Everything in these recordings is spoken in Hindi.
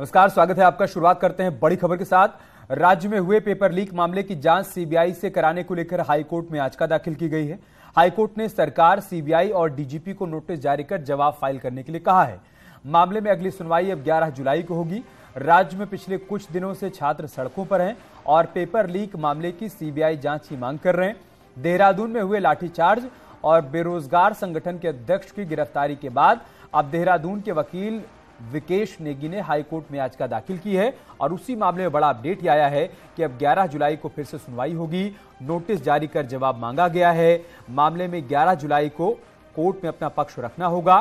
नमस्कार, स्वागत है आपका। शुरुआत करते हैं बड़ी खबर के साथ। राज्य में हुए पेपर लीक मामले की जांच सीबीआई से कराने को लेकर हाईकोर्ट में याचिका दाखिल की गई है। हाईकोर्ट ने सरकार, सीबीआई और डीजीपी को नोटिस जारी कर जवाब फाइल करने के लिए कहा है। मामले में अगली सुनवाई अब 11 जुलाई को होगी। राज्य में पिछले कुछ दिनों से छात्र सड़कों पर हैं और पेपर लीक मामले की सीबीआई जांच की मांग कर रहे हैं। देहरादून में हुए लाठीचार्ज और बेरोजगार संगठन के अध्यक्ष की गिरफ्तारी के बाद अब देहरादून के वकील विकेश नेगी ने हाईकोर्ट में याचिका दाखिल की है और उसी मामले में बड़ा अपडेट आया है कि अब 11 जुलाई को फिर से सुनवाई होगी। नोटिस जारी कर जवाब मांगा गया है। मामले में 11 जुलाई को कोर्ट में अपना पक्ष रखना होगा।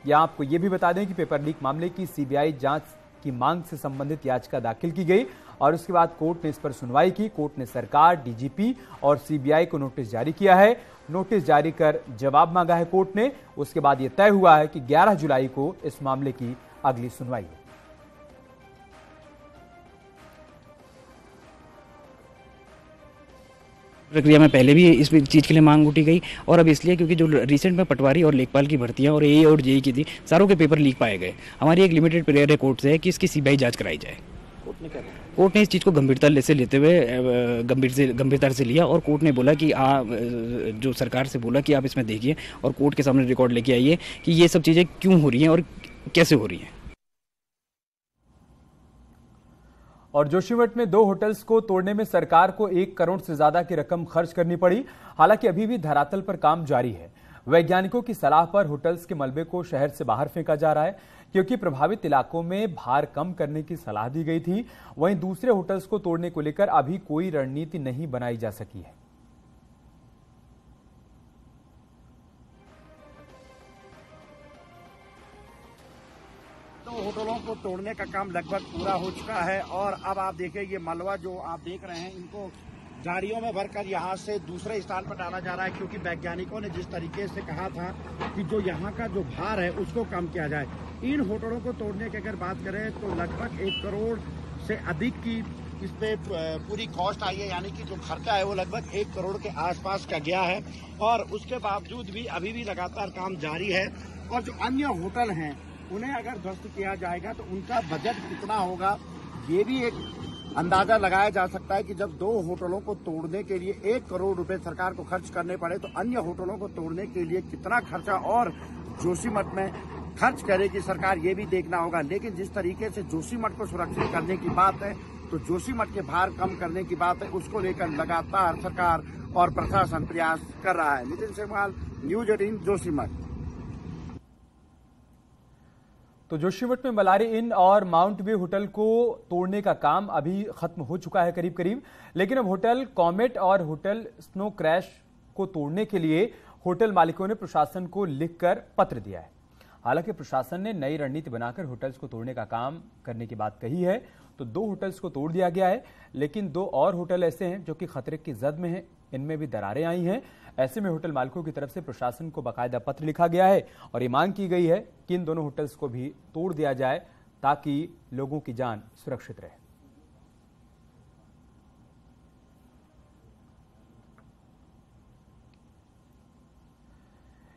यहां आपको यह भी बता दें कि पेपर लीक मामले की सीबीआई जांच की मांग से संबंधित याचिका दाखिल की गई और उसके बाद कोर्ट ने इस पर सुनवाई की। कोर्ट ने सरकार, डीजीपी और सीबीआई को नोटिस जारी किया है। नोटिस जारी कर जवाब मांगा है कोर्ट ने। उसके बाद यह तय हुआ है कि 11 जुलाई को इस मामले की अगली सुनवाई है। प्रक्रिया में पहले भी इस चीज़ के लिए मांग उठी गई और अब इसलिए क्योंकि जो रिसेंट में पटवारी और लेखपाल की भर्तियां और एए और जेई की थी, सारों के पेपर लीक पाए गए। हमारी एक लिमिटेड प्रेयर है कोर्ट से कि इसकी सीबीआई जांच कराई जाए। कोर्ट ने इस चीज़ को गंभीरता से लेते हुए गंभीरता से लिया और कोर्ट ने बोला कि जो सरकार से बोला कि आप इसमें देखिए और कोर्ट के सामने रिकॉर्ड लेके आइए कि ये सब चीज़ें क्यों हो रही हैं और कैसे हो रही हैं। और जोशीमठ में 2 होटल्स को तोड़ने में सरकार को 1 करोड़ से ज्यादा की रकम खर्च करनी पड़ी। हालांकि अभी भी धरातल पर काम जारी है। वैज्ञानिकों की सलाह पर होटल्स के मलबे को शहर से बाहर फेंका जा रहा है क्योंकि प्रभावित इलाकों में भार कम करने की सलाह दी गई थी। वहीं दूसरे होटल्स को तोड़ने को लेकर अभी कोई रणनीति नहीं बनाई जा सकी है। तो होटलों को तोड़ने का काम लगभग पूरा हो चुका है और अब आप देखिए ये मलबा जो आप देख रहे हैं, इनको गाड़ियों में भरकर यहाँ से दूसरे स्थान पर डाला जा रहा है क्योंकि वैज्ञानिकों ने जिस तरीके से कहा था कि जो यहाँ का जो भार है उसको कम किया जाए। इन होटलों को तोड़ने की अगर बात करें तो लगभग 1 करोड़ से अधिक की इस पे पूरी कॉस्ट आई है, यानी कि जो खर्चा है वो लगभग 1 करोड़ के आसपास का गया है। और उसके बावजूद भी अभी भी लगातार काम जारी है और जो अन्य होटल हैं उन्हें अगर ध्वस्त किया जाएगा तो उनका बजट कितना होगा ये भी एक अंदाजा लगाया जा सकता है कि जब 2 होटलों को तोड़ने के लिए 1 करोड़ रुपए सरकार को खर्च करने पड़े तो अन्य होटलों को तोड़ने के लिए कितना खर्चा और जोशीमठ में खर्च करेगी सरकार, ये भी देखना होगा। लेकिन जिस तरीके से जोशीमठ को सुरक्षित करने की बात है तो जोशीमठ के भार कम करने की बात है, उसको लेकर लगातार सरकार और प्रशासन प्रयास कर रहा है। नितिन सेमवाल, न्यूज 18 जोशीमठ। तो जोशीमठ में मलारी इन और माउंट व्यू होटल को तोड़ने का काम अभी खत्म हो चुका है करीब, लेकिन अब होटल कॉमेट और होटल स्नो क्रैश को तोड़ने के लिए होटल मालिकों ने प्रशासन को लिखकर पत्र दिया है। हालांकि प्रशासन ने नई रणनीति बनाकर होटल्स को तोड़ने का काम करने की बात कही है। तो 2 होटल्स को तोड़ दिया गया है, लेकिन 2 और होटल ऐसे हैं जो कि खतरे की जद में हैं। इनमें भी दरारें आई हैं। ऐसे में होटल मालिकों की तरफ से प्रशासन को बाकायदा पत्र लिखा गया है और ये मांग की गई है कि इन दोनों होटल्स को भी तोड़ दिया जाए ताकि लोगों की जान सुरक्षित रहे।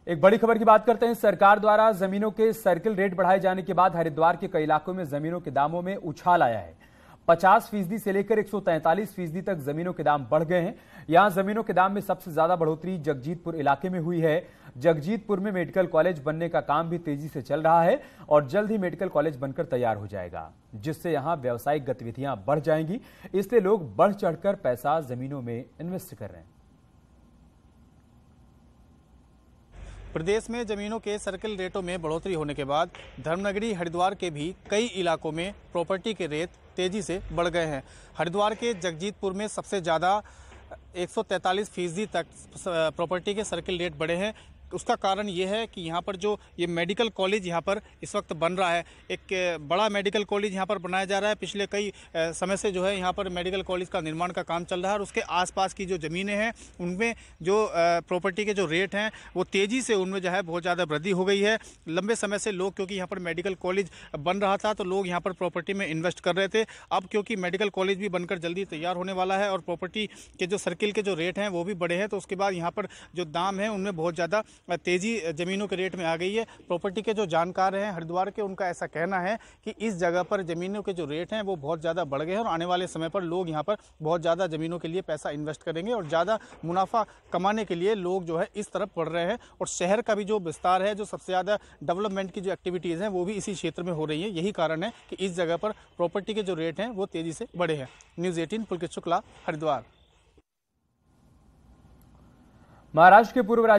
एक बड़ी खबर की बात करते हैं। सरकार द्वारा जमीनों के सर्किल रेट बढ़ाए जाने के बाद हरिद्वार के कई इलाकों में जमीनों के दामों में उछाल आया है। 50% से लेकर 143% तक जमीनों के दाम बढ़ गए हैं। यहां जमीनों के दाम में सबसे ज्यादा बढ़ोतरी जगजीतपुर इलाके में हुई है। जगजीतपुर में मेडिकल कॉलेज बनने का काम भी तेजी से चल रहा है और जल्द ही मेडिकल कॉलेज बनकर तैयार हो जाएगा, जिससे यहां व्यावसायिक गतिविधियां बढ़ जाएंगी। इसलिए लोग बढ़ चढ़कर पैसा जमीनों में इन्वेस्ट कर रहे हैं। प्रदेश में जमीनों के सर्किल रेटों में बढ़ोतरी होने के बाद धर्मनगरी हरिद्वार के भी कई इलाकों में प्रॉपर्टी के रेट तेजी से बढ़ गए हैं। हरिद्वार के जगजीतपुर में सबसे ज़्यादा 143% तक प्रॉपर्टी के सर्किल रेट बढ़े हैं। उसका कारण ये है कि यहाँ पर जो ये मेडिकल कॉलेज यहाँ पर इस वक्त बन रहा है, एक बड़ा मेडिकल कॉलेज यहाँ पर बनाया जा रहा है। पिछले कई समय से जो है यहाँ पर मेडिकल कॉलेज का निर्माण का काम चल रहा है और उसके आसपास की जो ज़मीनें हैं उनमें जो प्रॉपर्टी के जो रेट हैं वो तेज़ी से उनमें जो है बहुत ज़्यादा वृद्धि हो गई है। लंबे समय से लोग, क्योंकि यहाँ पर मेडिकल कॉलेज बन रहा था तो लोग यहाँ पर प्रॉपर्टी में इन्वेस्ट कर रहे थे। अब क्योंकि मेडिकल कॉलेज भी बनकर जल्दी तैयार होने वाला है और प्रॉपर्टी के जो सर्किल के जो रेट हैं वो भी बढ़े हैं, तो उसके बाद यहाँ पर जो दाम है उनमें बहुत ज़्यादा तेजी ज़मीनों के रेट में आ गई है। प्रॉपर्टी के जो जानकार हैं हरिद्वार के, उनका ऐसा कहना है कि इस जगह पर ज़मीनों के जो रेट हैं वो बहुत ज़्यादा बढ़ गए हैं और आने वाले समय पर लोग यहाँ पर बहुत ज़्यादा ज़मीनों के लिए पैसा इन्वेस्ट करेंगे और ज़्यादा मुनाफा कमाने के लिए लोग जो है इस तरफ बढ़ रहे हैं। और शहर का भी जो विस्तार है, जो सबसे ज़्यादा डेवलपमेंट की जो एक्टिविटीज़ हैं वो भी इसी क्षेत्र में हो रही है। यही कारण है कि इस जगह पर प्रॉपर्टी के जो रेट हैं वो तेज़ी से बढ़े हैं। न्यूज़ 18 पुलकित शुक्ला, हरिद्वार। महाराष्ट्र के पूर्व